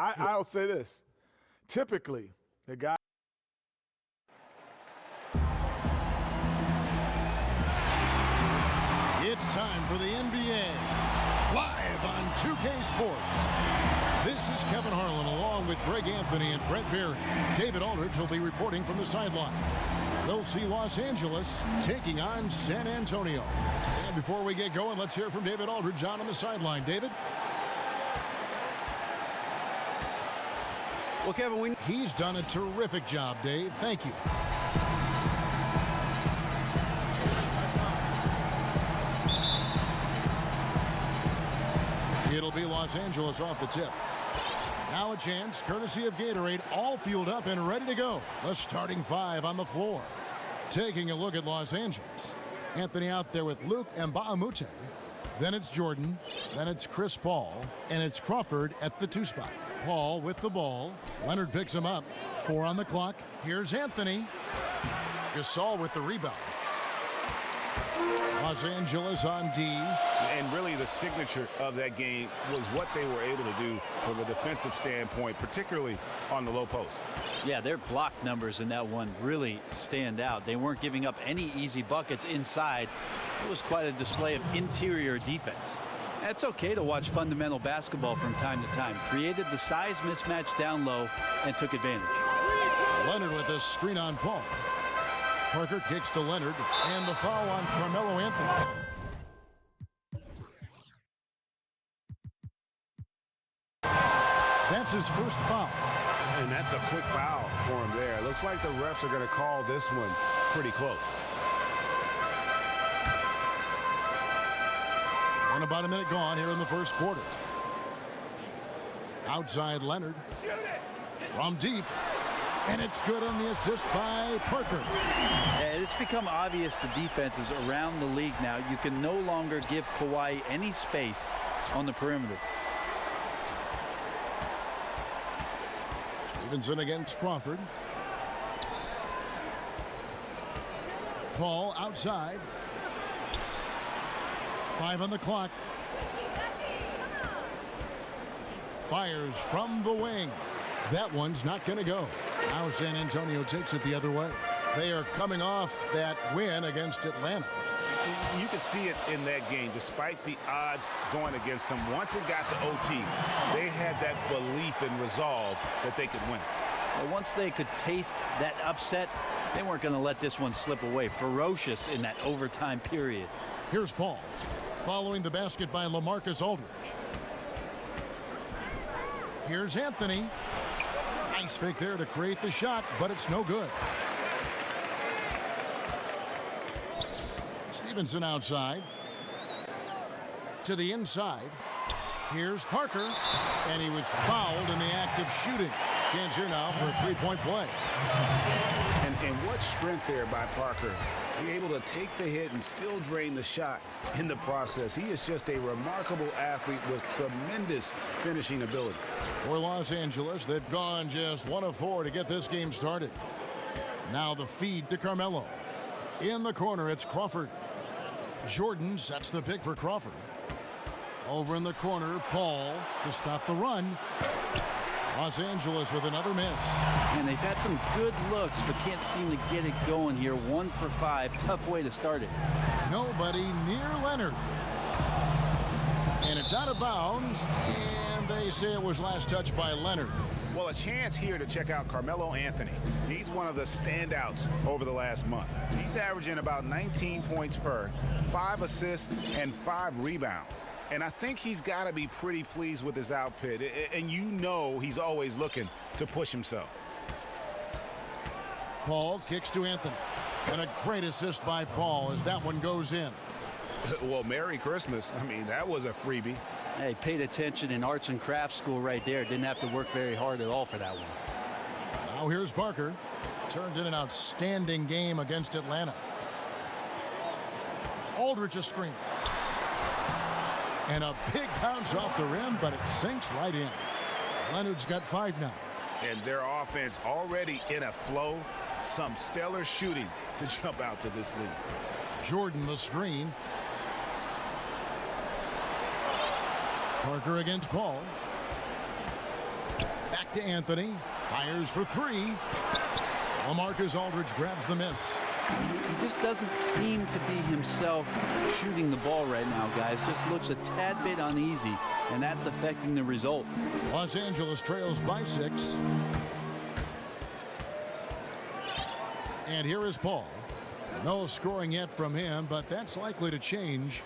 I'll say this. Typically, the guy. It's time for the NBA, live on 2K Sports. This is Kevin Harlan along with Greg Anthony and Brett Berry. David Aldridge will be reporting from the sideline. They'll see Los Angeles taking on San Antonio. And before we get going, let's hear from David Aldridge on the sideline. David? Well, Kevin, he's done a terrific job, Dave. Thank you. It'll be Los Angeles off the tip. Now a chance, courtesy of Gatorade, all fueled up and ready to go. The starting five on the floor. Taking a look at Los Angeles. Anthony out there with Luke Mbamute. Then it's Jordan. Then it's Chris Paul. And it's Crawford at the 2 spot. Paul with the ball. Leonard picks him up. 4 on the clock. Here's Anthony. Gasol with the rebound. Los Angeles on D. And really the signature of that game was what they were able to do from a defensive standpoint, particularly on the low post. Yeah, their block numbers in that one really stand out. They weren't giving up any easy buckets inside. It was quite a display of interior defense. It's okay to watch fundamental basketball from time to time. Created the size mismatch down low and took advantage. Leonard with a screen on Paul. Parker kicks to Leonard, and the foul on Carmelo Anthony. That's his first foul. And that's a quick foul for him there. Looks like the refs are going to call this one pretty close. And about a minute gone here in the first quarter. Outside Leonard. From deep. And it's good on the assist by Parker. Yeah, it's become obvious to defenses around the league now. You can no longer give Kawhi any space on the perimeter. Stevenson against Crawford. Paul outside. 5 on the clock. Fires from the wing. That one's not going to go. Now San Antonio takes it the other way. They are coming off that win against Atlanta. You could see it in that game. Despite the odds going against them, once it got to OT, they had that belief and resolve that they could win. Well, once they could taste that upset, they weren't going to let this one slip away. Ferocious in that overtime period. Here's Paul, following the basket by LaMarcus Aldridge. Here's Anthony. Nice fake there to create the shot, but it's no good. Stevenson outside. To the inside. Here's Parker. And he was fouled in the act of shooting. Chance here now for a three-point play. And what strength there by Parker. Be able to take the hit and still drain the shot in the process. He is just a remarkable athlete with tremendous finishing ability. For Los Angeles, they've gone just 1 of 4 to get this game started. Now the feed to Carmelo. In the corner, it's Crawford. Jordan sets the pick for Crawford. Over in the corner, Paul to stop the run. Los Angeles with another miss. And they've had some good looks, but can't seem to get it going here. 1 for 5. Tough way to start it. Nobody near Leonard. And it's out of bounds. And they say it was last touched by Leonard. Well, a chance here to check out Carmelo Anthony. He's one of the standouts over the last month. He's averaging about 19 points per, 5 assists, and 5 rebounds. And I think he's got to be pretty pleased with his output. And you know he's always looking to push himself. Paul kicks to Anthony. And a great assist by Paul as that one goes in. Well, Merry Christmas. I mean, that was a freebie. Hey, paid attention in arts and crafts school right there. Didn't have to work very hard at all for that one. Now here's Parker. Turned in an outstanding game against Atlanta. Aldridge a screen. And a big bounce off the rim, but it sinks right in. Leonard's got 5 now. And their offense already in a flow. Some stellar shooting to jump out to this lead. Jordan the screen. Parker against Paul. Back to Anthony. Fires for three. LaMarcus Aldridge grabs the miss. He just doesn't seem to be himself shooting the ball right now, guys. Just looks a tad bit uneasy, and that's affecting the result. Los Angeles trails by 6. And here is Paul. No scoring yet from him, but that's likely to change.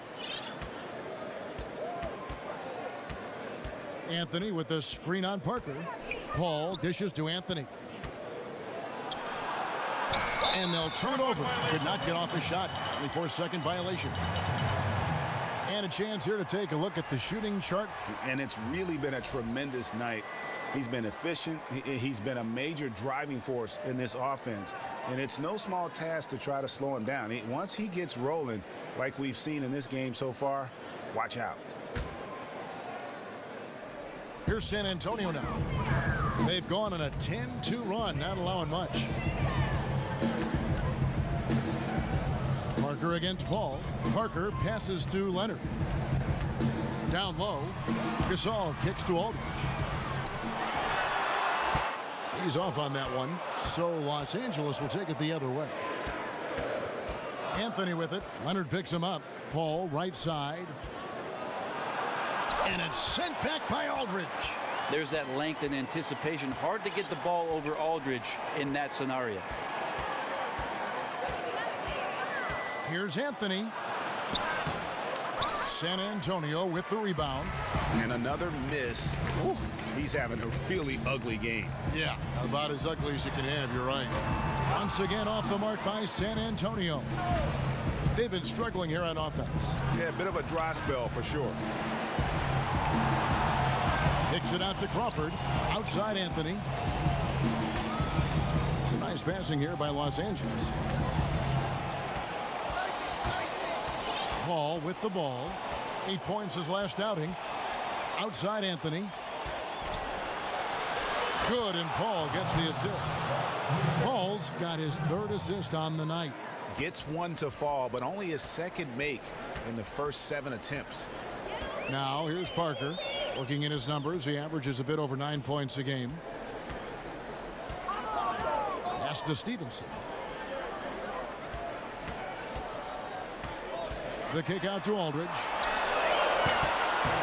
Anthony with the screen on Parker. Paul dishes to Anthony. And they'll turn it over. Could not get off the shot. 24-second violation. And a chance here to take a look at the shooting chart. And it's really been a tremendous night. He's been efficient. He's been a major driving force in this offense. And it's no small task to try to slow him down. Once he gets rolling, like we've seen in this game so far, watch out. Here's San Antonio now. They've gone on a 10-2 run, not allowing much. Parker against Paul. Parker passes to Leonard. Down low. Gasol kicks to Aldridge. He's off on that one, so Los Angeles will take it the other way. Anthony with it. Leonard picks him up. Paul right side. And it's sent back by Aldridge. There's that length and anticipation. Hard to get the ball over Aldridge in that scenario. Here's Anthony. San Antonio with the rebound. And another miss. Ooh, he's having a really ugly game. Yeah, about as ugly as you can have, you're right. Once again off the mark by San Antonio. They've been struggling here on offense. Yeah, a bit of a dry spell for sure. Kicks it out to Crawford. Outside Anthony. Nice passing here by Los Angeles. Paul with the ball. 8 points his last outing. Outside Anthony. Good, and Paul gets the assist. Paul's got his 3rd assist on the night. Gets one to fall, but only his 2nd make in the first 7 attempts. Now here's Parker. Looking at his numbers, he averages a bit over 9 points a game. Pass to Stevenson. The kick out to Aldridge.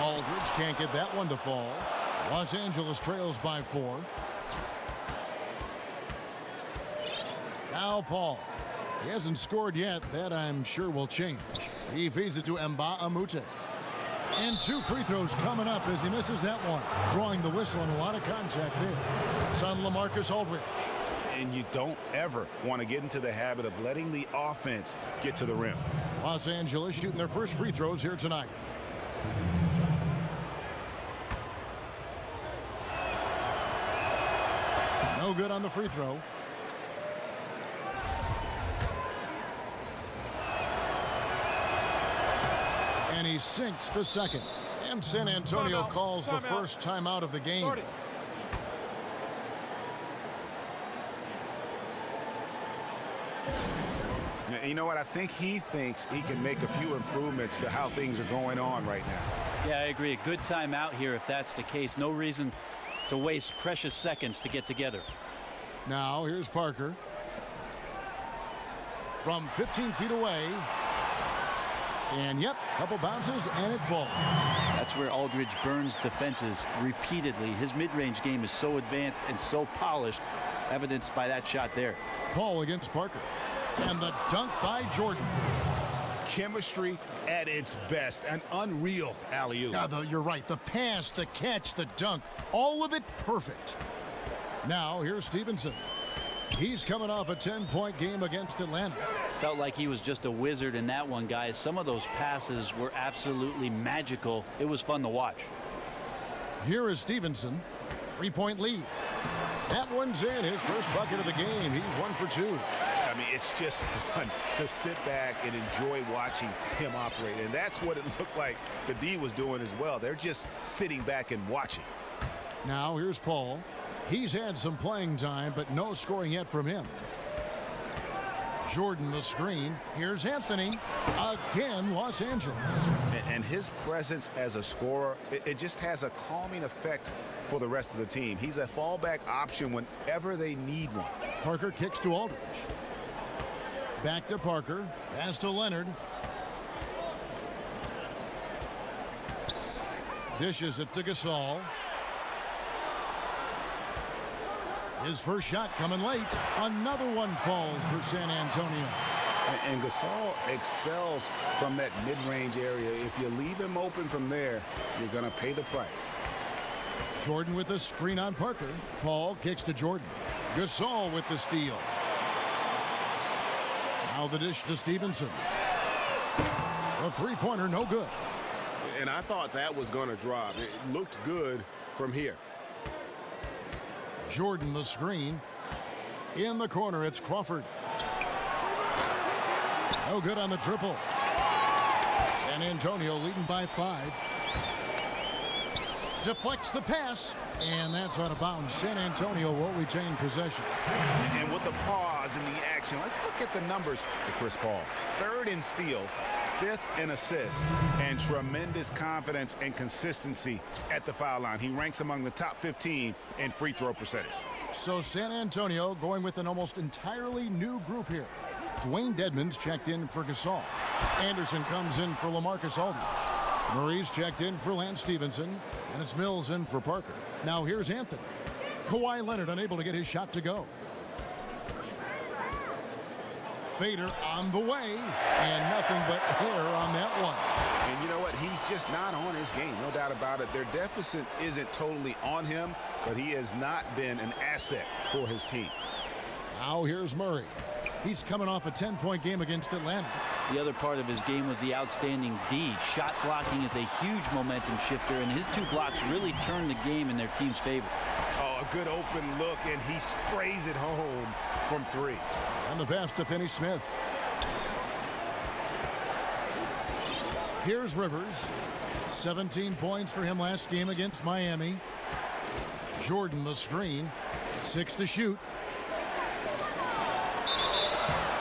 Aldridge can't get that one to fall. Los Angeles trails by 4. Now Paul. He hasn't scored yet. That I'm sure will change. He feeds it to Mba Amute. And 2 free throws coming up as he misses that one. Drawing the whistle and a lot of contact there. It's on LaMarcus Aldridge. And you don't ever want to get into the habit of letting the offense get to the rim. Los Angeles shooting their first free throws here tonight. No good on the free throw. And he sinks the second. And San Antonio calls the first timeout of the game. You know what? I think he thinks he can make a few improvements to how things are going on right now. Yeah, I agree. A good timeout here if that's the case. No reason to waste precious seconds to get together. Now here's Parker. From 15 feet away. And yep, couple bounces and it falls. That's where Aldridge burns defenses repeatedly. His mid-range game is so advanced and so polished, evidenced by that shot there. Paul against Parker. And the dunk by Jordan. Chemistry at its best. An unreal alley-oop. Yeah, you're right. The pass, the catch, the dunk, all of it perfect. Now here's Stevenson. He's coming off a 10-point game against Atlanta. Felt like he was just a wizard in that one, guys. Some of those passes were absolutely magical. It was fun to watch. Here is Stevenson. 3-point lead. That one's in. His first bucket of the game. He's 1 for 2. I mean, it's just fun to sit back and enjoy watching him operate. And that's what it looked like the D was doing as well. They're just sitting back and watching. Now here's Paul. He's had some playing time, but no scoring yet from him. Jordan the screen. Here's Anthony. Again, Los Angeles. And his presence as a scorer, it just has a calming effect for the rest of the team. He's a fallback option whenever they need one. Parker kicks to Aldridge. Back to Parker. Pass to Leonard. Dishes it to Gasol. His first shot coming late. Another one falls for San Antonio. And Gasol excels from that mid-range area. If you leave him open from there, you're going to pay the price. Jordan with the screen on Parker. Paul kicks to Jordan. Gasol with the steal. Now the dish to Stevenson. The three-pointer no good. And I thought that was going to drop. It looked good from here. Jordan the screen. In the corner, it's Crawford. No good on the triple. San Antonio leading by 5. Deflects the pass, and that's out of bounds. San Antonio will retain possession. And with the pause in the action, let's look at the numbers for Chris Paul. 3rd in steals, 5th in assists, and tremendous confidence and consistency at the foul line. He ranks among the top 15 in free throw percentage. So San Antonio going with an almost entirely new group here. Dwayne Dedmon's checked in for Gasol. Anderson comes in for LaMarcus Aldridge. Murray's checked in for Lance Stevenson. And it's Mills in for Parker. Now here's Anthony. Kawhi Leonard unable to get his shot to go. Fader on the way. And nothing but air on that one. And you know what? He's just not on his game. No doubt about it. Their deficit isn't totally on him, but he has not been an asset for his team. Now here's Murray. He's coming off a 10-point game against Atlanta. The other part of his game was the outstanding D. Shot blocking is a huge momentum shifter, and his 2 blocks really turned the game in their team's favor. Oh, a good open look, and he sprays it home from 3. And the pass to Finney Smith. Here's Rivers. 17 points for him last game against Miami. Jordan the screen. 6 to shoot.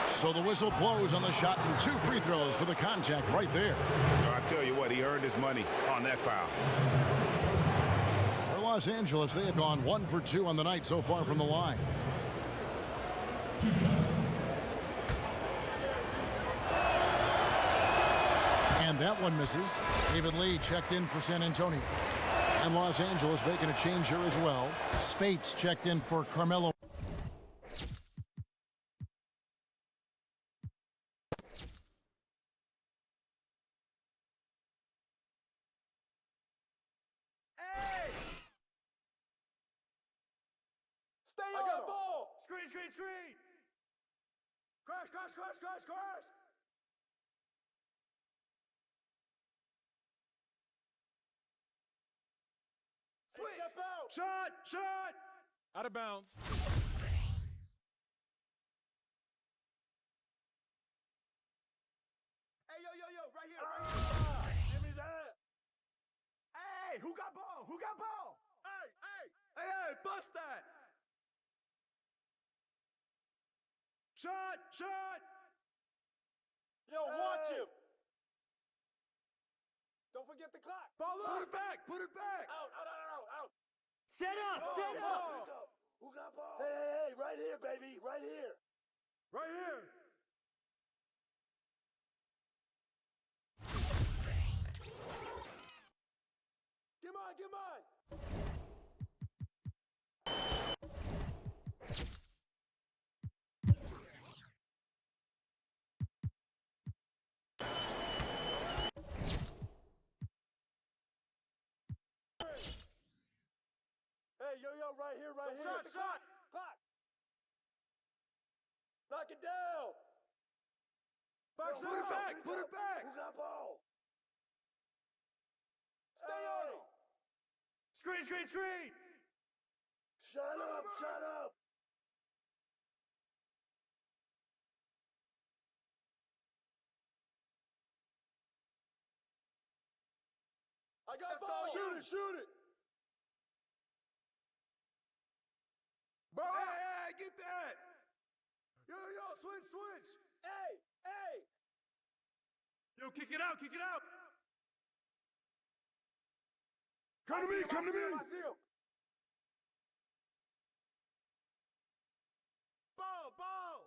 So the whistle blows on the shot and 2 free throws for the contact right there. I tell you what, he earned his money on that foul. For Los Angeles, they have gone 1 for 2 on the night so far from the line. And that one misses. David Lee checked in for San Antonio. And Los Angeles making a change here as well. Spates checked in for Carmelo. Stay on. I got a ball. Screen, screen, screen. Crash, crash, crash, crash, crash. Switch. Hey, step out. Shot, shot. Out of bounds. Hey, yo, yo, yo, right here, right here. Give me that. Hey, who got ball? Who got ball? Hey, hey. Hey, hey, bust that. Shot, shot. Yo, watch him. Don't forget the clock. Ball up. Put it back. Put it back. Out, out, out, out, out. Set up. Set up. Who got ball? Hey, hey, hey, right here, baby. Right here. Right here. Get mine, get mine. Hey, yo, yo, right here, right here. Shot, shot. Clock. Knock it down. Box, put it back, put it back. Who got ball? Stay on it. Screen, screen, screen. Shut up, shut up. I got ball. Shoot it, shoot it. Bro, hey, hey, get that. Yo, yo, switch. Hey. Yo, kick it out. Come to me. I see him. Ball.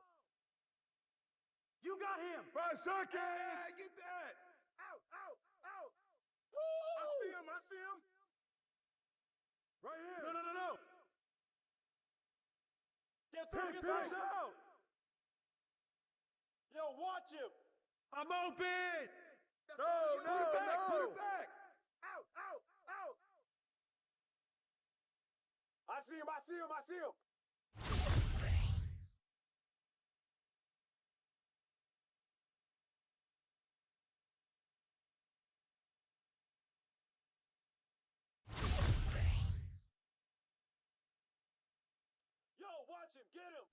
You got him. 5 seconds. Yeah, get that. Out. Woo! I see him. Right here. No. Get through. Pass out. Yo, watch him. I'm open. No. Put it back. Out. I see him. Yo, watch him. Get him.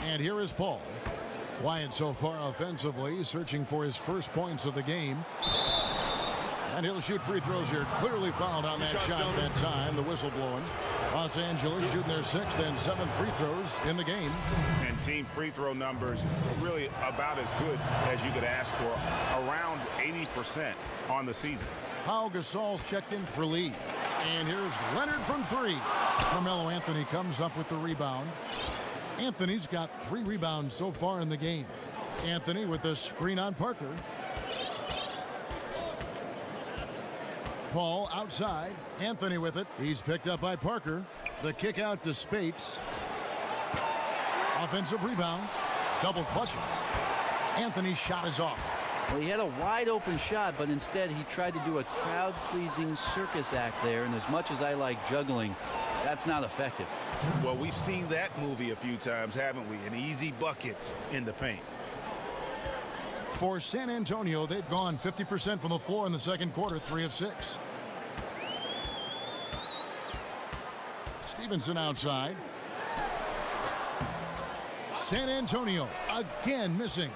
And here is Paul. Quiet so far offensively, searching for his first points of the game. And he'll shoot free throws here. Clearly fouled on that shot that time. The whistle blowing. Los Angeles shooting their 6th and 7th free throws in the game. And team free throw numbers really about as good as you could ask for. Around 80% on the season. Pau Gasol's checked in for Lee. And here's Leonard from 3. Carmelo Anthony comes up with the rebound. Anthony's got 3 rebounds so far in the game. Anthony with the screen on Parker. Paul outside. Anthony with it. He's picked up by Parker. The kick out to Spates. Offensive rebound. Double clutches. Anthony's shot is off. Well, he had a wide open shot, but instead he tried to do a crowd-pleasing circus act there, and as much as I like juggling, that's not effective. Well, we've seen that movie a few times, haven't we? An easy bucket in the paint. For San Antonio, they've gone 50% from the floor in the second quarter, 3 of 6. Stevenson outside. San Antonio again missing.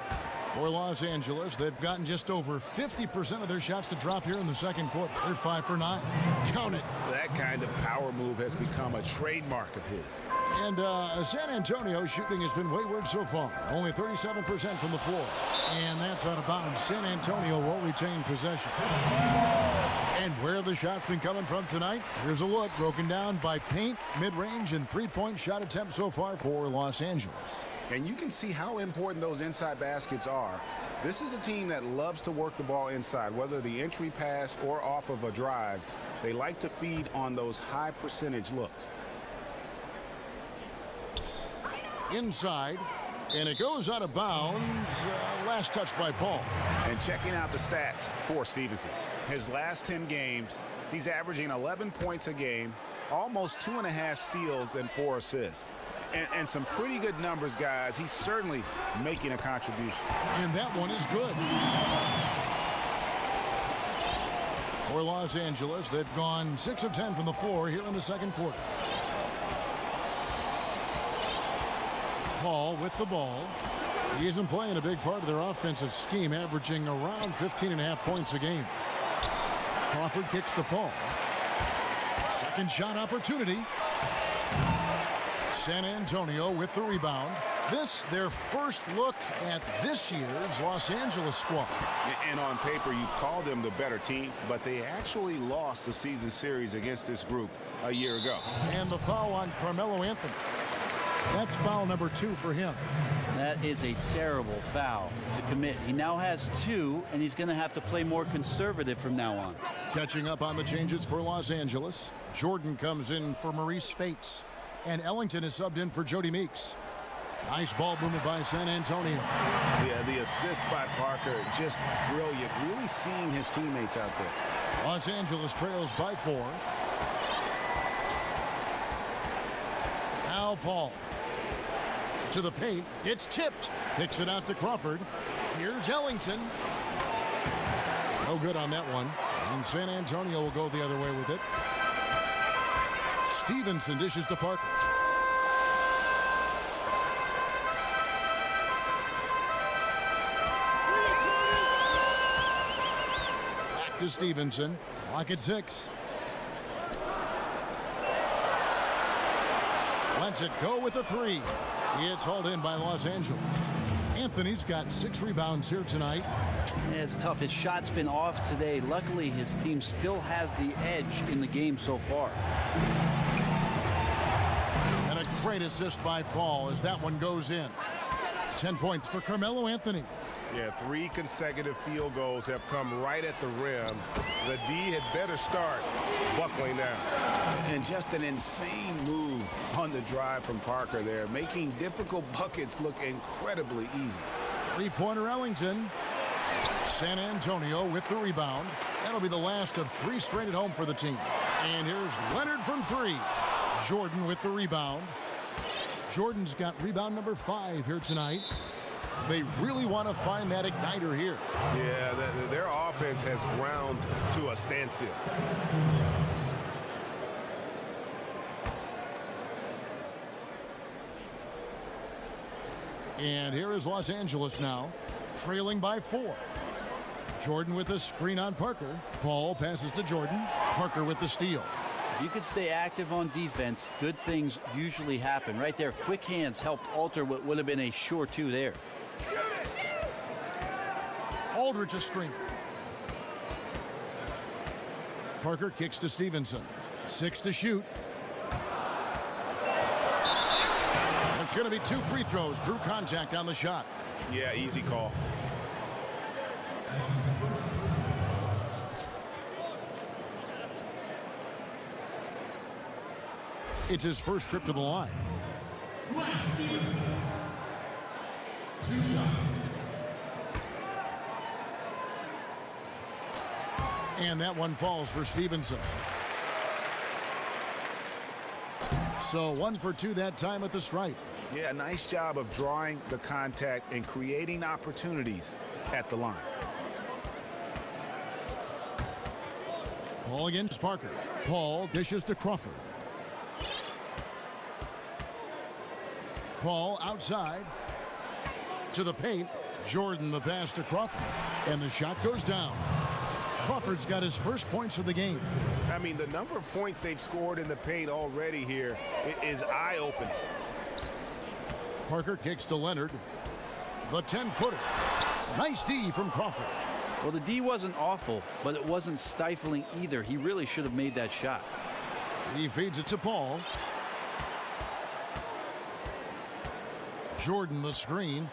For Los Angeles, they've gotten just over 50% of their shots to drop here in the second quarter. They're 5 for 9. Count it. That kind of power move has become a trademark of his. And San Antonio shooting has been wayward so far. Only 37% from the floor. And that's out of bounds. San Antonio will retain possession. And where the shots been coming from tonight? Here's a look broken down by paint, mid-range, and three-point shot attempts so far for Los Angeles. And you can see how important those inside baskets are. This is a team that loves to work the ball inside, whether the entry pass or off of a drive. They like to feed on those high percentage looks. Inside, and it goes out of bounds. Last touch by Paul. And checking out the stats for Stevenson. His last 10 games, he's averaging 11 points a game, almost 2.5 steals and 4 assists. And some pretty good numbers, guys. He's certainly making a contribution. And that one is good. For Los Angeles, they've gone 6 of 10 from the floor here in the second quarter. Paul with the ball. He's been playing a big part of their offensive scheme, averaging around 15.5 points a game. Crawford kicks to Paul. Second shot opportunity. San Antonio with the rebound. This, their first look at this year's Los Angeles squad. And on paper, you call them the better team, but they actually lost the season series against this group a year ago. And the foul on Carmelo Anthony. That's foul number 2 for him. That is a terrible foul to commit. He now has 2, and he's going to have to play more conservative from now on. Catching up on the changes for Los Angeles. Jordan comes in for Maurice Spates. And Ellington is subbed in for Jody Meeks. Nice ball movement by San Antonio. Yeah, the assist by Parker, just brilliant. Really seeing his teammates out there. Los Angeles trails by 4. Now Paul. To the paint. It's tipped. Kicks it out to Crawford. Here's Ellington. No good on that one. And San Antonio will go the other way with it. Stevenson dishes to Parker. Back to Stevenson. Clock at 6. Lets it go with a three. It's hauled in by Los Angeles. Anthony's got 6 rebounds here tonight. Yeah, it's tough. His shot's been off today. Luckily, his team still has the edge in the game so far. And a great assist by Paul as that one goes in. 10 points for Carmelo Anthony. Yeah, 3 consecutive field goals have come right at the rim. The D had better start buckling down. And just an insane move on the drive from Parker there, making difficult buckets look incredibly easy. 3-pointer Ellington. San Antonio with the rebound. That'll be the last of 3 straight at home for the team. And here's Leonard from 3. Jordan with the rebound. Jordan's got rebound number 5 here tonight. They really want to find that igniter here. Yeah, their offense has ground to a standstill. And here is Los Angeles now, trailing by 4. Jordan with a screen on Parker. Paul passes to Jordan. Parker with the steal. If you could stay active on defense, good things usually happen. Right there, quick hands helped alter what would have been a sure 2 there. Aldridge a screen. Parker kicks to Stevenson. 6 to shoot. And it's going to be 2 free throws. Drew contact on the shot. Yeah, easy call. It's his first trip to the line. 2 shots. And that one falls for Stevenson. So 1 for 2 that time at the stripe. Yeah, nice job of drawing the contact and creating opportunities at the line. Paul against Parker. Paul dishes to Crawford. Paul outside to the paint. Jordan the pass to Crawford. And the shot goes down. Crawford's got his first points of the game. I mean, the number of points they've scored in the paint already here is eye-opening. Parker kicks to Leonard. The 10-footer. Nice D from Crawford. Well, the D wasn't awful, but it wasn't stifling either. He really should have made that shot. He feeds it to Paul. Jordan the screen.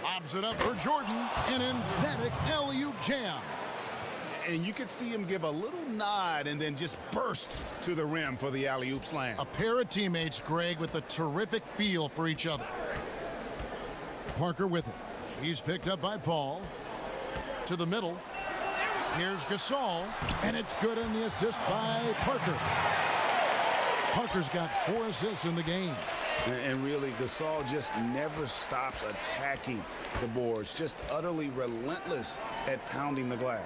Lobs it up for Jordan. An emphatic alley-oop jam. And you could see him give a little nod and then just burst to the rim for the alley-oop slam. A pair of teammates, Greg, with a terrific feel for each other. Parker with it. He's picked up by Paul. To the middle. Here's Gasol. And it's good in the assist by Parker. Parker's got 4 assists in the game. And really, Gasol just never stops attacking the boards. Just utterly relentless at pounding the glass.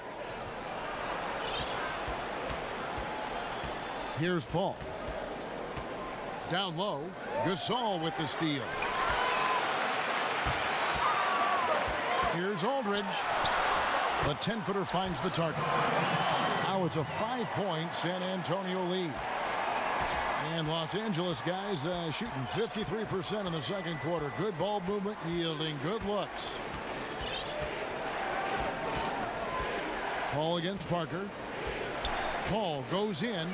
Here's Paul. Down low, Gasol with the steal. Here's Aldridge. The 10-footer finds the target. Now it's a 5-point San Antonio lead. And Los Angeles guys shooting 53% in the second quarter. Good ball movement, yielding good looks. Paul against Parker. Paul goes in.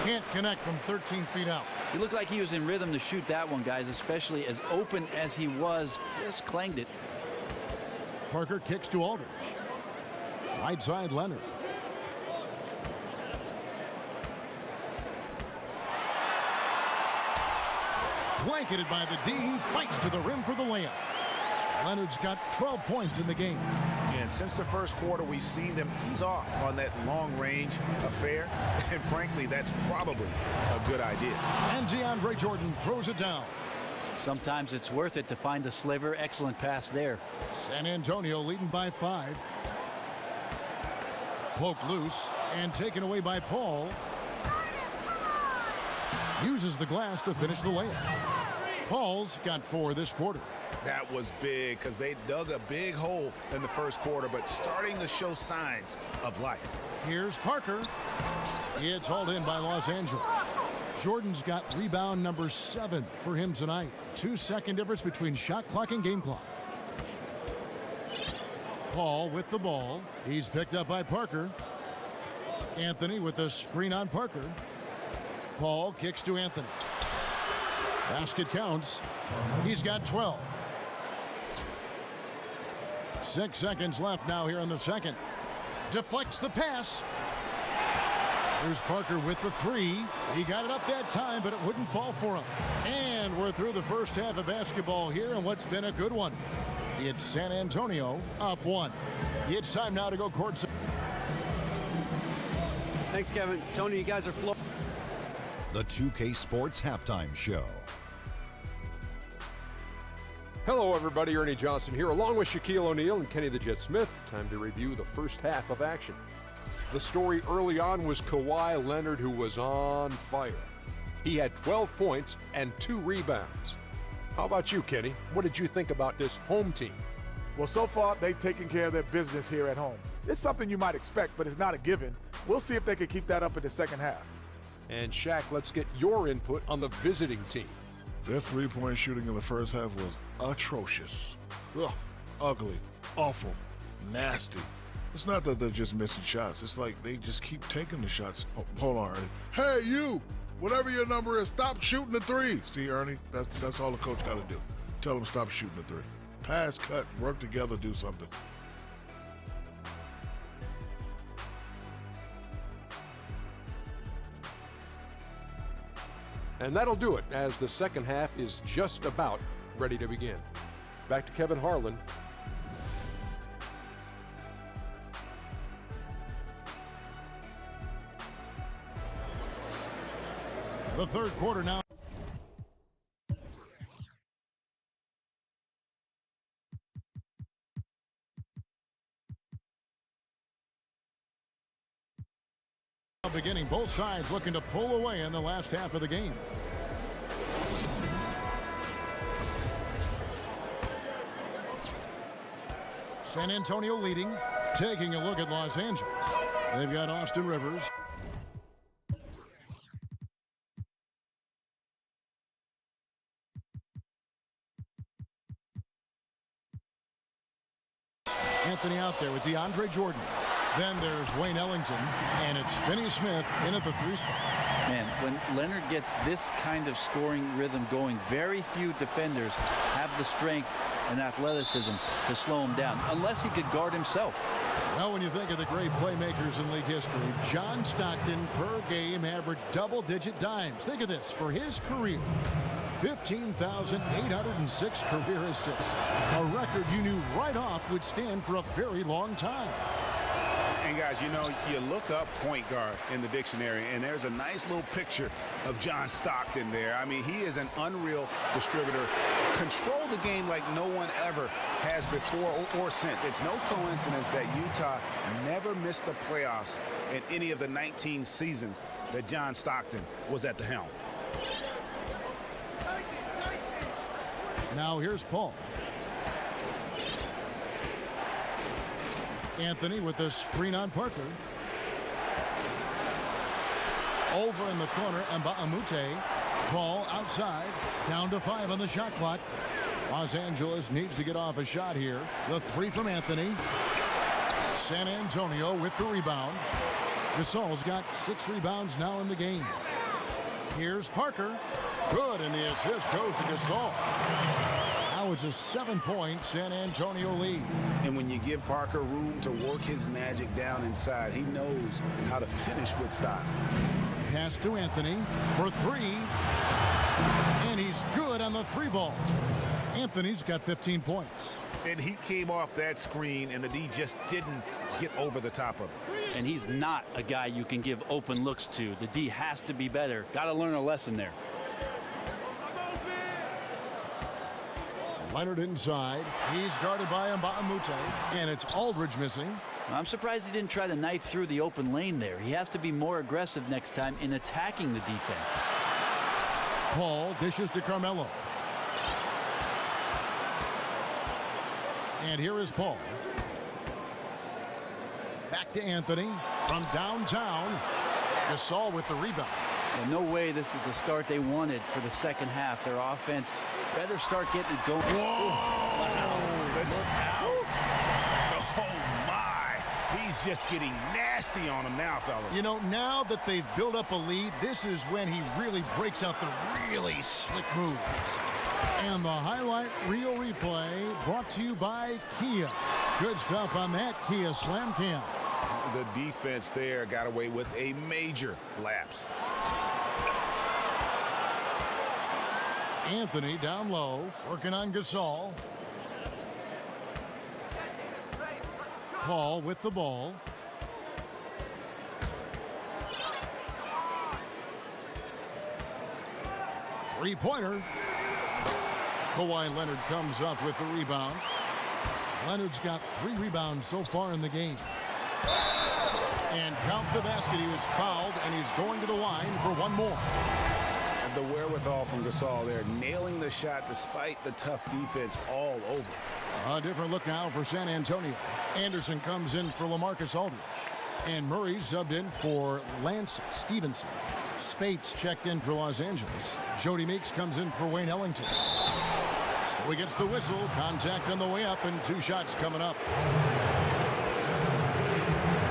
Can't connect from 13 feet out. He looked like he was in rhythm to shoot that one, guys, especially as open as he was. Just clanged it. Parker kicks to Aldridge. Right side, Leonard. Blanketed by the D. Fights to the rim for the layup. Leonard's got 12 points in the game. And since the first quarter, we've seen them ease off on that long-range affair. And frankly, that's probably a good idea. And DeAndre Jordan throws it down. Sometimes it's worth it to find a sliver. Excellent pass there. San Antonio leading by 5. Poked loose and taken away by Paul. Uses the glass to finish the layup. Paul's got 4 this quarter. That was big because they dug a big hole in the first quarter, but starting to show signs of life. Here's Parker. It's hauled in by Los Angeles. Jordan's got rebound number 7 for him tonight. 2-second difference between shot clock and game clock. Paul with the ball. He's picked up by Parker. Anthony with the screen on Parker. Paul kicks to Anthony. Basket counts. He's got 12. 6 seconds left now here in the second. Deflects the pass. There's Parker with the 3. He got it up that time, but it wouldn't fall for him. And we're through the first half of basketball here, and what's been a good one. It's San Antonio up 1. It's time now to go courtside. Thanks, Kevin. Tony, you guys are flowing. The 2K Sports Halftime Show. Hello, everybody. Ernie Johnson here, along with Shaquille O'Neal and Kenny the Jet Smith. Time to review the first half of action. The story early on was Kawhi Leonard, who was on fire. He had 12 points and 2 rebounds. How about you, Kenny? What did you think about this home team? Well, so far, they've taken care of their business here at home. It's something you might expect, but it's not a given. We'll see if they can keep that up in the second half. And Shaq, let's get your input on the visiting team. Their three-point shooting in the first half was atrocious. Ugh, ugly, awful, nasty. It's not that they're just missing shots. It's like they just keep taking the shots. Oh, hold on, Ernie. Hey, you! Whatever your number is, stop shooting the 3. See, Ernie, that's all the coach got to do. Tell them stop shooting the 3. Pass, cut, work together, do something. And that'll do it, as the second half is just about ready to begin. Back to Kevin Harlan. The third quarter now. Beginning, both sides looking to pull away in the last half of the game. San Antonio leading, taking a look at Los Angeles. They've got Austin Rivers. Anthony out there with DeAndre Jordan. Then there's Wayne Ellington, and it's Finney Smith in at the 3 spot. Man, when Leonard gets this kind of scoring rhythm going, very few defenders have the strength and athleticism to slow him down, unless he could guard himself. Well, when you think of the great playmakers in league history, John Stockton per game averaged double-digit dimes. Think of this, for his career, 15,806 career assists, a record you knew right off would stand for a very long time. And guys, you know, you look up point guard in the dictionary, and there's a nice little picture of John Stockton there. I mean, he is an unreal distributor. Controlled the game like no one ever has before or since. It's no coincidence that Utah never missed the playoffs in any of the 19 seasons that John Stockton was at the helm. Now here's Paul. Anthony with the screen on Parker. Over in the corner, Mbamute. Paul outside. Down to 5 on the shot clock. Los Angeles needs to get off a shot here. The 3 from Anthony. San Antonio with the rebound. Gasol's got 6 rebounds now in the game. Here's Parker. Good, and the assist goes to Gasol. Now it's a 7-point San Antonio lead. And when you give Parker room to work his magic down inside, he knows how to finish with style. Pass to Anthony for 3. And he's good on the 3 ball. Anthony's got 15 points. And he came off that screen, and the D just didn't get over the top of it. And he's not a guy you can give open looks to. The D has to be better. Got to learn a lesson there. Leonard inside. He's guarded by Mbamute, and it's Aldridge missing. I'm surprised he didn't try to knife through the open lane there. He has to be more aggressive next time in attacking the defense. Paul dishes to Carmelo. And here is Paul. Back to Anthony from downtown. Gasol with the rebound. And no way this is the start they wanted for the second half. Their offense better start getting it going. Whoa! Wow. Oh, my. He's just getting nasty on him now, fellas. You know, now that they've built up a lead, this is when he really breaks out the really slick moves. And the highlight reel replay brought to you by Kia. Good stuff on that Kia Slam Cam. The defense there got away with a major lapse. Anthony down low, working on Gasol. Paul with the ball. Three-pointer. Kawhi Leonard comes up with the rebound. Leonard's got 3 rebounds so far in the game. And count the basket. He was fouled, and he's going to the line for one more. The wherewithal from Gasol there, nailing the shot despite the tough defense all over. A different look now for San Antonio. Anderson comes in for LaMarcus Aldridge. And Murray subbed in for Lance Stevenson. Spates checked in for Los Angeles. Jody Meeks comes in for Wayne Ellington. So he gets the whistle. Contact on the way up, and 2 shots coming up.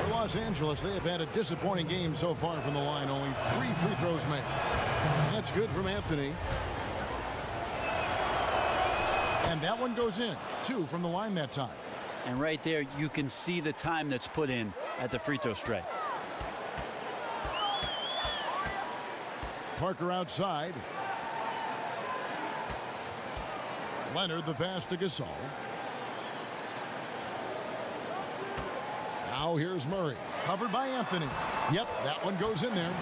For Los Angeles, they have had a disappointing game so far from the line. Only 3 free throws made. That's good from Anthony. And that one goes in. 2 from the line that time. And right there, you can see the time that's put in at the free throw strike. Parker outside. Leonard the pass to Gasol. Now here's Murray. Covered by Anthony. Yep, that one goes in there.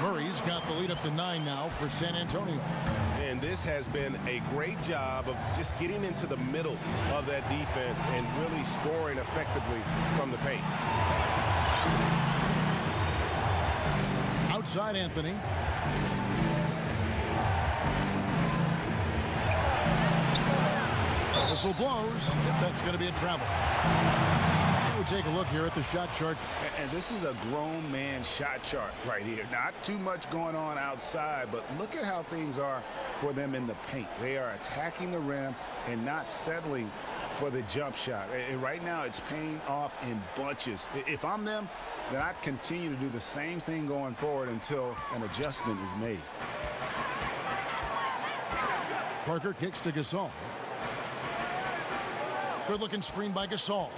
Murray's got the lead up to 9 now for San Antonio. And this has been a great job of just getting into the middle of that defense and really scoring effectively from the paint. Outside Anthony. Whistle blows. If that's going to be a travel. We'll take a look here at the shot chart. And this is a grown man shot chart right here. Not too much going on outside, but look at how things are for them in the paint. They are attacking the rim and not settling for the jump shot. And right now, it's paying off in bunches. If I'm them, then I'd continue to do the same thing going forward until an adjustment is made. Parker kicks to Gasol. Good-looking screen by Gasol.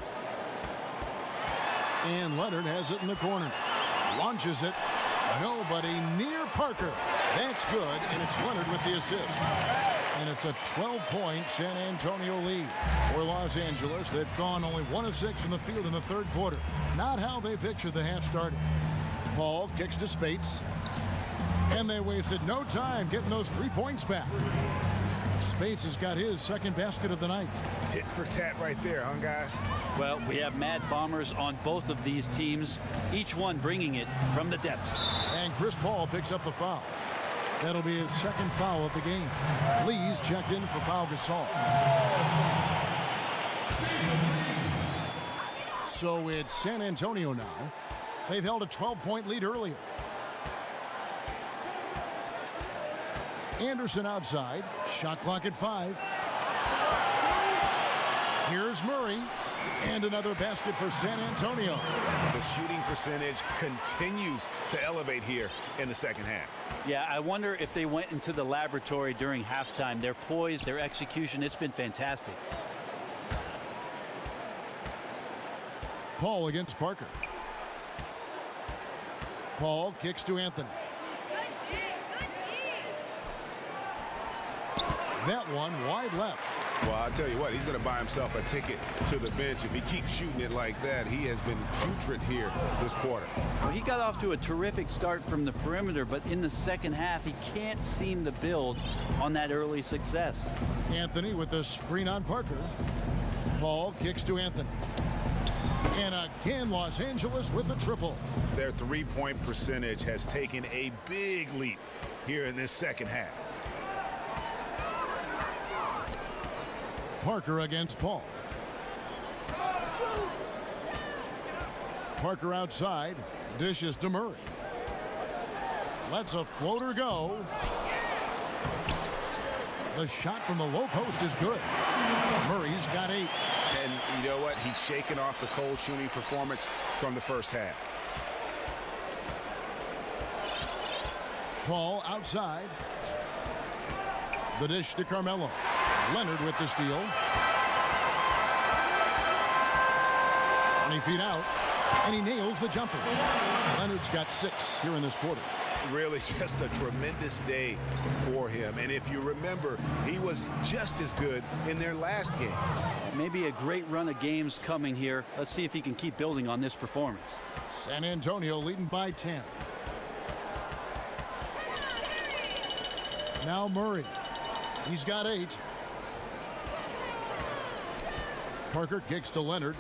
And Leonard has it in the corner. Launches it. Nobody near Parker. That's good, and it's Leonard with the assist. And it's a 12-point San Antonio lead. For Los Angeles, they've gone only 1 of 6 from the field in the third quarter. Not how they pictured the half starting. Paul kicks to Spates. And they wasted no time getting those 3 points back. Spates has got his second basket of the night. Tit for tat right there, huh, guys? Well, we have Mad Bombers on both of these teams, each one bringing it from the depths. And Chris Paul picks up the foul. That'll be his second foul of the game. Lee's checked in for Pau Gasol. So it's San Antonio now. They've held a 12-point lead earlier. Anderson outside. Shot clock at 5. Here's Murray. And another basket for San Antonio. The shooting percentage continues to elevate here in the second half. Yeah, I wonder if they went into the laboratory during halftime. Their poise, their execution, it's been fantastic. Paul against Parker. Paul kicks to Anthony. That one wide left. Well, I'll tell you what, he's going to buy himself a ticket to the bench if he keeps shooting it like that. He has been putrid here this quarter. Well, he got off to a terrific start from the perimeter, but in the second half, he can't seem to build on that early success. Anthony with the screen on Parker. Paul kicks to Anthony. And again, Los Angeles with the triple. Their three-point percentage has taken a big leap here in this second half. Parker against Paul. Parker outside. Dishes to Murray. Lets a floater go. The shot from the low post is good. Murray's got 8. And you know what? He's shaking off the cold shooting performance from the first half. Paul outside. The dish to Carmelo. Leonard with the steal. 20 feet out, and he nails the jumper. Leonard's got 6 here in this quarter. Really just a tremendous day for him. And if you remember, he was just as good in their last game. Maybe a great run of games coming here. Let's see if he can keep building on this performance. San Antonio leading by 10. Now Murray. He's got 8. Parker kicks to Leonard.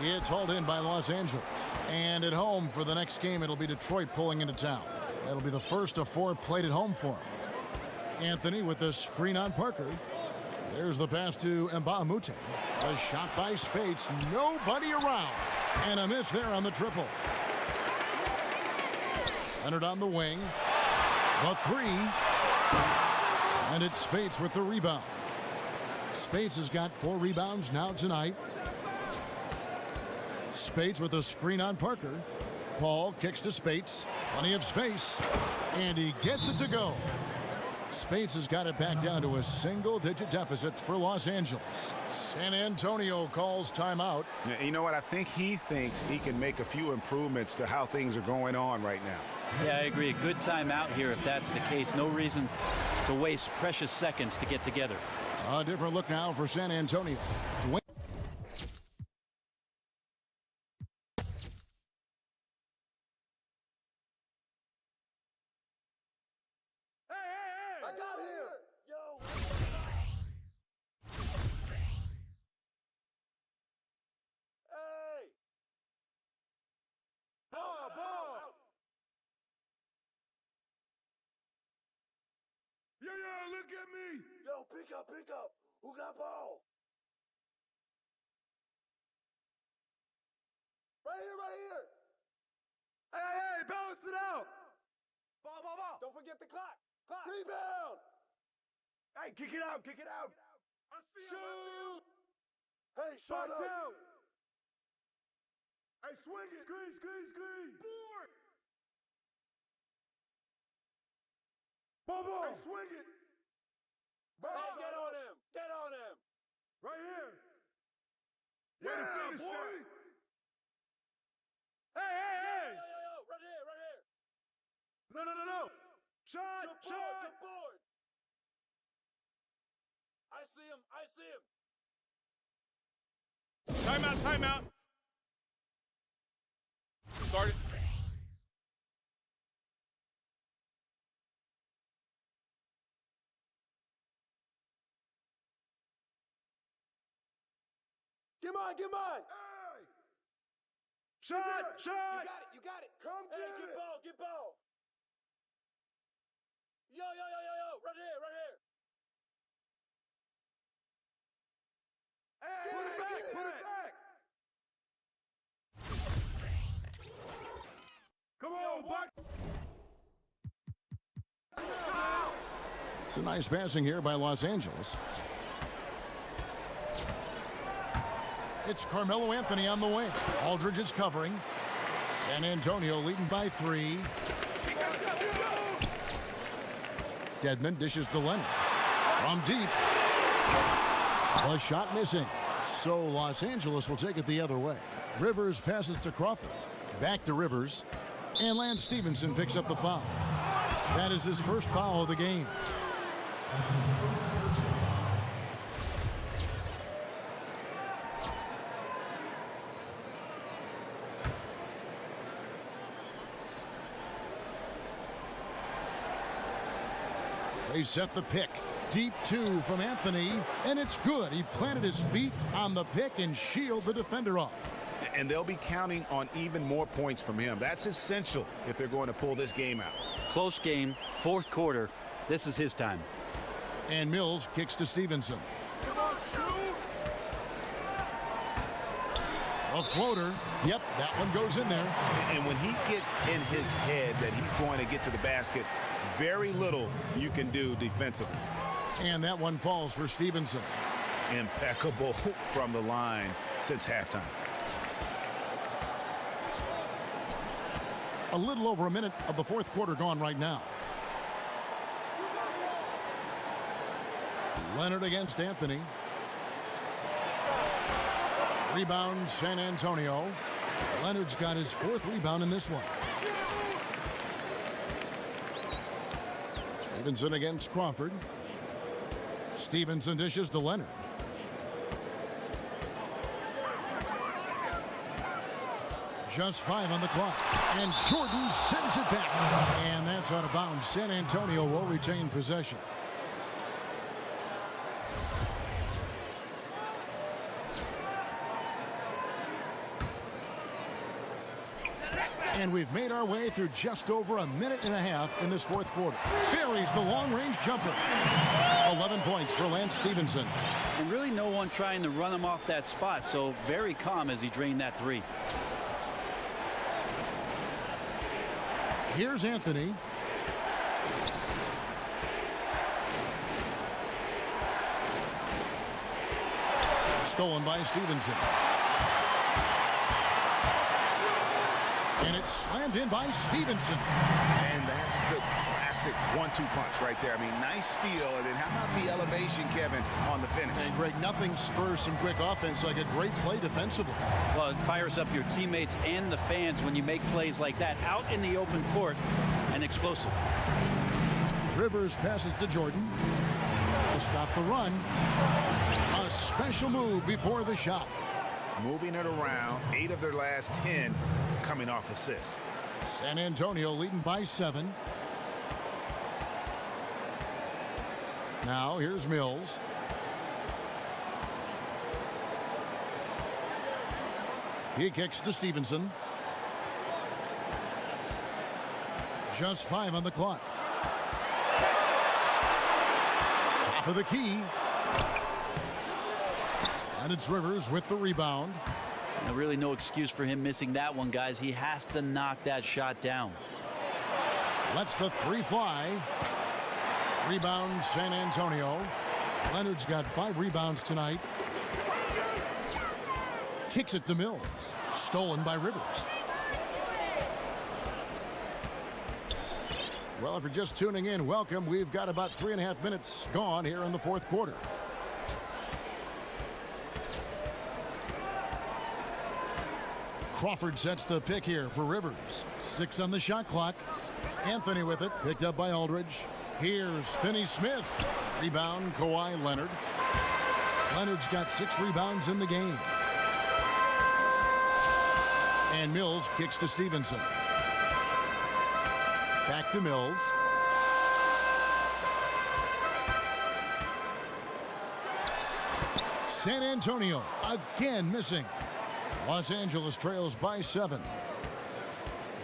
It's hauled in by Los Angeles. And at home for the next game, it'll be Detroit pulling into town. That'll be the first of 4 played at home for him. Anthony with the screen on Parker. There's the pass to Mbamute. A shot by Spates. Nobody around. And a miss there on the triple. Leonard on the wing. The 3. And it's Spates with the rebound. Spates has got 4 rebounds now tonight. Spates with a screen on Parker. Paul kicks to Spates. Plenty of space. And he gets it to go. Spates has got it back down to a single-digit deficit for Los Angeles. San Antonio calls timeout. You know what? I think he thinks he can make a few improvements to how things are going on right now. Yeah, I agree. A good timeout here if that's the case. No reason to waste precious seconds to get together. A different look now for San Antonio. Dwayne. I got here. Yo. Hey. Ball. Yeah, look at me. Yo, pick up. Who got ball? Right here. Hey, balance it out. Ball. Don't forget the clock. Rebound. Hey, kick it out. I see Shoot. Hey, shut up. Out. Hey, swing it. Screen. Board. Ball. Hey, swing it. Hey, get on him. Right here. Way to finish boy. Hey. Yo, right here. No. Shot. Good board. I see him. Timeout. Start it. Get mine. Hey. Shot. You got it. Come get it. Get ball. Yo. Right here. Hey, put it back. Come on, back. It's a nice passing here by Los Angeles. It's Carmelo Anthony on the wing. Aldridge is covering. San Antonio leading by 3. Dedmon dishes to Leonard. From deep. A shot missing. So Los Angeles will take it the other way. Rivers passes to Crawford. Back to Rivers. And Lance Stevenson picks up the foul. That is his first foul of the game. They set the pick. Deep 2 from Anthony, and it's good. He planted his feet on the pick and shielded the defender off. And they'll be counting on even more points from him. That's essential if they're going to pull this game out. Close game, 4th quarter. This is his time. And Mills kicks to Stevenson. Come on, shoot. A floater. Yep, that one goes in there. And when he gets in his head that he's going to get to the basket, very little you can do defensively. And that one falls for Stevenson. Impeccable from the line since halftime. A little over a minute of the fourth quarter gone right now. Leonard against Anthony. Rebound, San Antonio. Leonard's got his fourth rebound in this one. Stevenson against Crawford. Stevenson dishes to Leonard. Just 5 on the clock. And Jordan sends it back. And that's out of bounds. San Antonio will retain possession. And we've made our way through just over a minute and a half in this fourth quarter. Buries the long-range jumper. 11 points for Lance Stevenson. And really no one trying to run him off that spot, so very calm as he drained that three. Here's Anthony. Stolen by Stevenson. And it's slammed in by Stevenson. And that's the classic 1-2 punch right there. I mean, nice steal. And then how about the elevation, Kevin, on the finish? And Greg, nothing spurs some quick offense like a great play defensively. Well, it fires up your teammates and the fans when you make plays like that out in the open court and explosive. Rivers passes to Jordan to stop the run. A special move before the shot. Moving it around, 8 of their last 10 coming off assists. San Antonio leading by 7. Now here's Mills. He kicks to Stevenson. Just 5 on the clock. Top of the key. And it's Rivers with the rebound. And really no excuse for him missing that one, guys. He has to knock that shot down. Lets the three fly. Rebound, San Antonio. Leonard's got 5 rebounds tonight. Kicks it to Mills. Stolen by Rivers. Well, if you're just tuning in, welcome. We've got about 3.5 minutes gone here in the fourth quarter. Crawford sets the pick here for Rivers. 6 on the shot clock. Anthony with it, picked up by Aldridge. Here's Finney-Smith. Rebound, Kawhi Leonard. Leonard's got 6 rebounds in the game. And Mills kicks to Stevenson. Back to Mills. San Antonio again missing. Los Angeles trails by 7.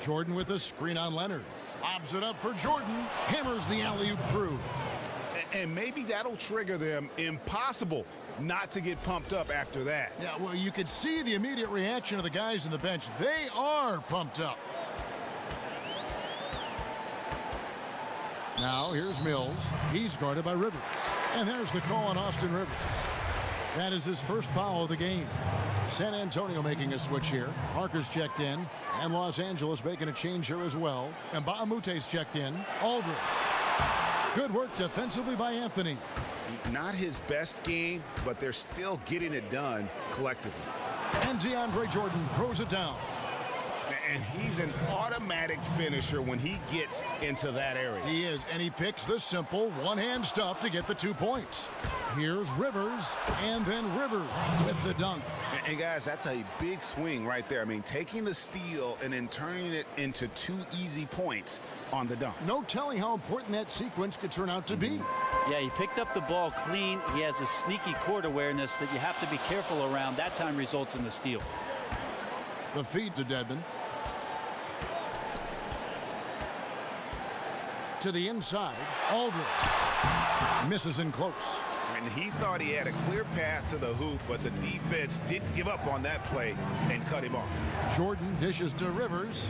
Jordan with a screen on Leonard. Lobs it up for Jordan. Hammers the alley-oop through. And maybe that'll trigger them. Impossible not to get pumped up after that. Yeah, well, you could see the immediate reaction of the guys on the bench. They are pumped up. Now, here's Mills. He's guarded by Rivers. And there's the call on Austin Rivers. That is his first foul of the game. San Antonio making a switch here. Parker's checked in. And Los Angeles making a change here as well. And Baamute's checked in. Aldridge. Good work defensively by Anthony. Not his best game, but they're still getting it done collectively. And DeAndre Jordan throws it down. And he's an automatic finisher when he gets into that area. He is, and he picks the simple one-hand stuff to get the 2 points. Here's Rivers, and then Rivers with the dunk. And guys, that's a big swing right there. I mean, taking the steal and then turning it into 2 easy points on the dunk. No telling how important that sequence could turn out to be. Yeah, he picked up the ball clean. He has a sneaky court awareness that you have to be careful around. That time results in the steal. The feed to Dedmon. To the inside, Aldridge misses in close. And he thought he had a clear path to the hoop, but the defense didn't give up on that play and cut him off. Jordan dishes to Rivers.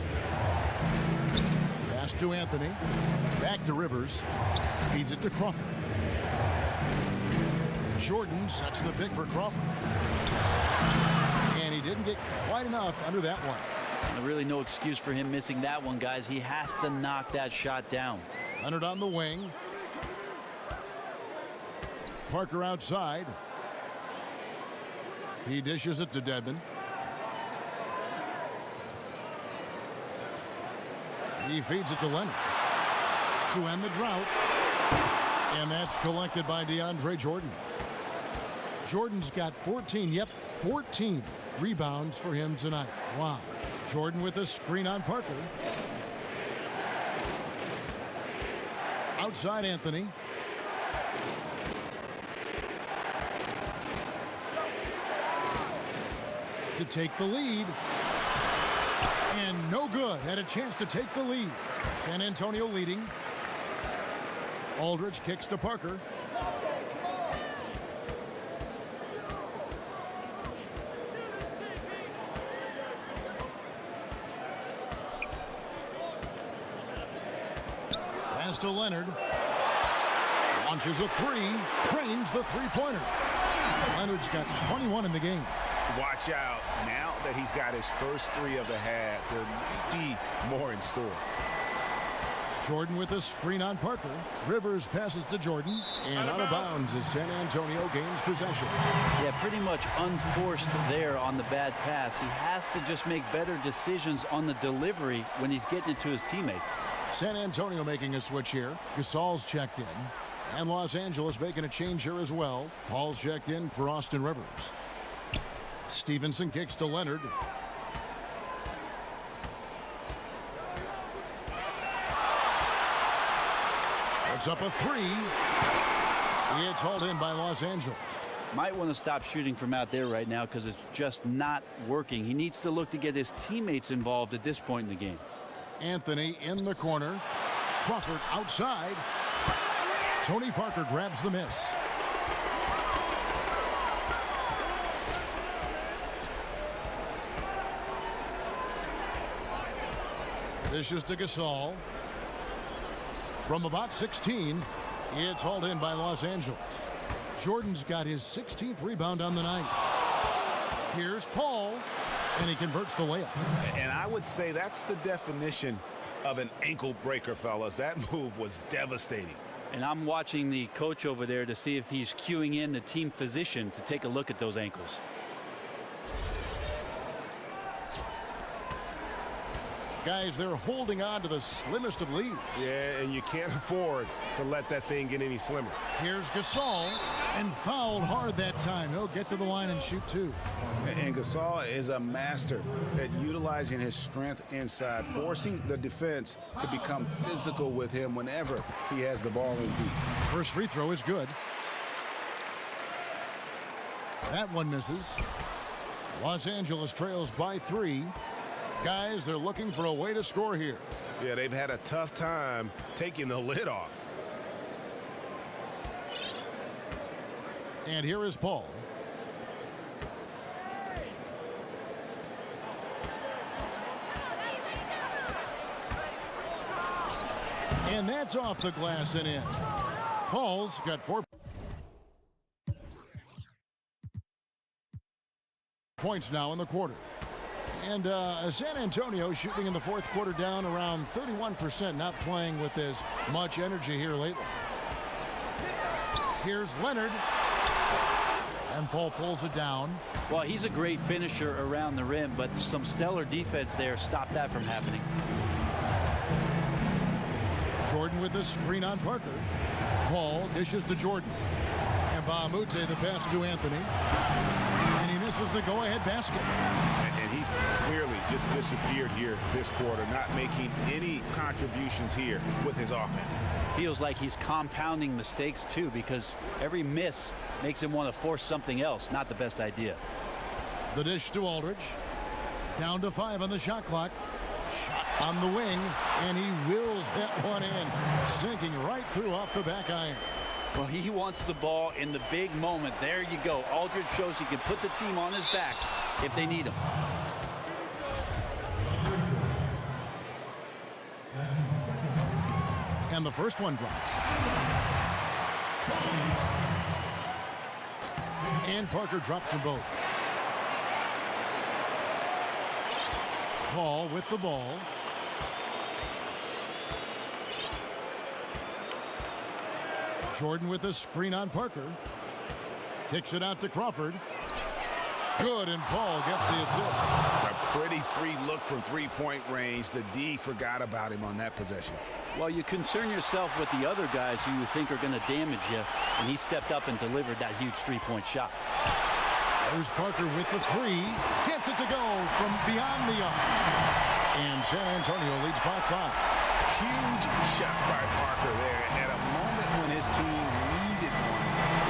Pass to Anthony. Back to Rivers. Feeds it to Crawford. Jordan sets the pick for Crawford. And he didn't get quite enough under that one. Really no excuse for him missing that one, guys. He has to knock that shot down. Leonard on the wing. Parker outside. He dishes it to Dedmon. He feeds it to Leonard to end the drought. And that's collected by DeAndre Jordan. Jordan's got 14 rebounds for him tonight. Wow. Jordan with a screen on Parker. Outside Anthony. To take the lead. And no good. Had a chance to take the lead. San Antonio leading. Aldridge kicks to Parker. Pass to Leonard. Launches a three. Trains the three-pointer. Leonard's got 21 in the game. Watch out. Now that he's got his first three of the half, there may be more in store. Jordan with a screen on Parker. Rivers passes to Jordan. And out of bounds as San Antonio gains possession. Yeah, pretty much unforced there on the bad pass. He has to just make better decisions on the delivery when he's getting it to his teammates. San Antonio making a switch here. Gasol's checked in. And Los Angeles making a change here as well. Paul's checked in for Austin Rivers. Stevenson kicks to Leonard. Puts up a three. It's hauled in by Los Angeles. Might want to stop shooting from out there right now because it's just not working. He needs to look to get his teammates involved at this point in the game. Anthony in the corner. Crawford outside. Tony Parker grabs the miss. Dishes to Gasol. From about 16, it's hauled in by Los Angeles. Jordan's got his 16th rebound on the night. Here's Paul, and he converts the layup. And I would say that's the definition of an ankle breaker, fellas. That move was devastating. And I'm watching the coach over there to see if he's cueing in the team physician to take a look at those ankles. Guys, they're holding on to the slimmest of leads. Yeah, and you can't afford to let that thing get any slimmer. Here's Gasol, and fouled hard that time. He'll get to the line and shoot two. And Gasol is a master at utilizing his strength inside, forcing the defense to become physical with him whenever he has the ball in deep. First free throw is good. That one misses. Los Angeles trails by 3. Guys, they're looking for a way to score here. Yeah, they've had a tough time taking the lid off. And here is Paul. And that's off the glass and in. Paul's got 4 points now in the quarter. And San Antonio shooting in the fourth quarter down around 31%, not playing with as much energy here lately. Here's Leonard. And Paul pulls it down. Well, he's a great finisher around the rim, but some stellar defense there stopped that from happening. Jordan with the screen on Parker. Paul dishes to Jordan. And Bahamute the pass to Anthony. And he misses the go-ahead basket. And he's clearly just disappeared here this quarter, not making any contributions here with his offense. Feels like he's compounding mistakes too, because every miss makes him want to force something else. Not the best idea. The dish to Aldridge. Down to 5 on the shot clock. Shot on the wing, and he wills that one in, sinking right through off the back iron. Well, he wants the ball in the big moment. There you go. Aldridge shows he can put the team on his back if they need him. And the first one drops. And Parker drops them both. Paul with the ball. Jordan with a screen on Parker. Kicks it out to Crawford. Good, and Paul gets the assist. A pretty free look from three-point range. The D forgot about him on that possession. Well, you concern yourself with the other guys who you think are going to damage you, and he stepped up and delivered that huge three-point shot. There's Parker with the three. Gets it to go from beyond the arc. And San Antonio leads by 5. Huge shot by Parker there at a moment when his team needed one.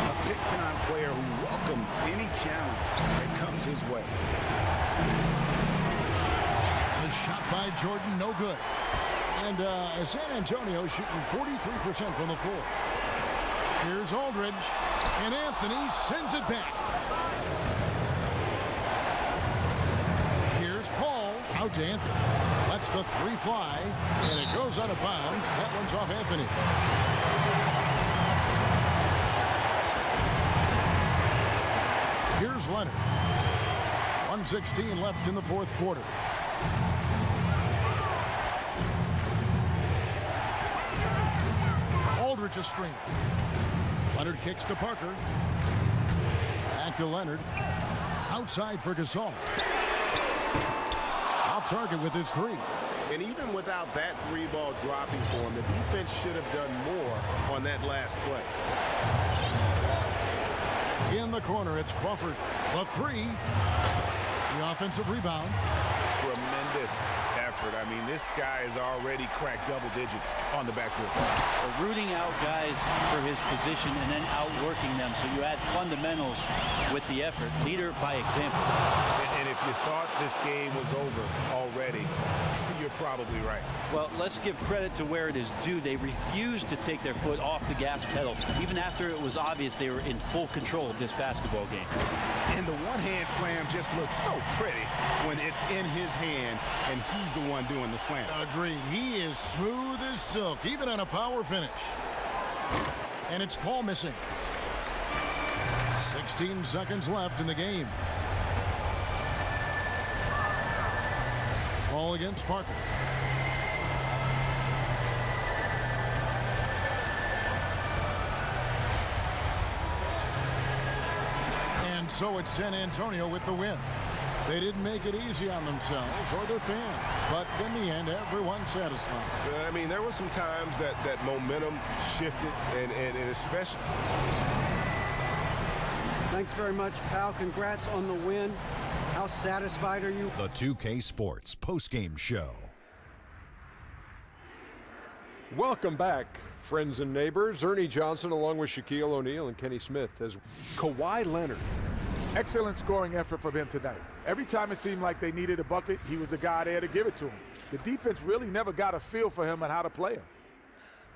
A big-time player who welcomes any challenge that comes his way. The shot by Jordan, no good. And San Antonio shooting 43% from the floor. Here's Aldridge, and Anthony sends it back. Here's Paul, out to Anthony. Lets the three fly, and it goes out of bounds. That one's off Anthony. Here's Leonard. 1:16 left in the fourth quarter. Aldridge a screen. Leonard kicks to Parker. Back to Leonard. Outside for Gasol. Off target with his three. And even without that three ball dropping for him, the defense should have done more on that last play. In the corner, it's Crawford. The three. The offensive rebound. Tremendous effort. I mean, this guy has already cracked double digits on the backboard. Rooting out guys for his position and then outworking them. So you add fundamentals with the effort. Leader by example. And if you thought this game was over already, you're probably right. Well, let's give credit to where it is due. They refused to take their foot off the gas pedal, even after it was obvious they were in full control of this basketball game. And the one-hand slam just looks so pretty when it's in his hand and he's the one doing the slam. Agreed. He is smooth as silk, even on a power finish. And it's Paul missing. 16 seconds left in the game. Paul against Parker. And so it's San Antonio with the win. They didn't make it easy on themselves or their fans, but in the end, everyone's satisfied. I mean, there were some times that momentum shifted, and especially. Thanks very much, pal. Congrats on the win. How satisfied are you? The 2K Sports postgame show. Welcome back, friends and neighbors. Ernie Johnson along with Shaquille O'Neal and Kenny Smith as Kawhi Leonard. Excellent scoring effort from him tonight. Every time it seemed like they needed a bucket, he was the guy there to give it to him. The defense really never got a feel for him and how to play him.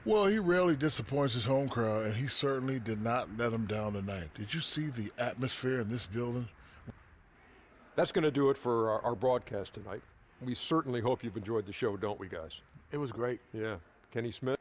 Well, he rarely disappoints his home crowd, and he certainly did not let him down tonight. Did you see the atmosphere in this building? That's going to do it for our broadcast tonight. We certainly hope you've enjoyed the show, don't we, guys? It was great. Yeah. Kenny Smith.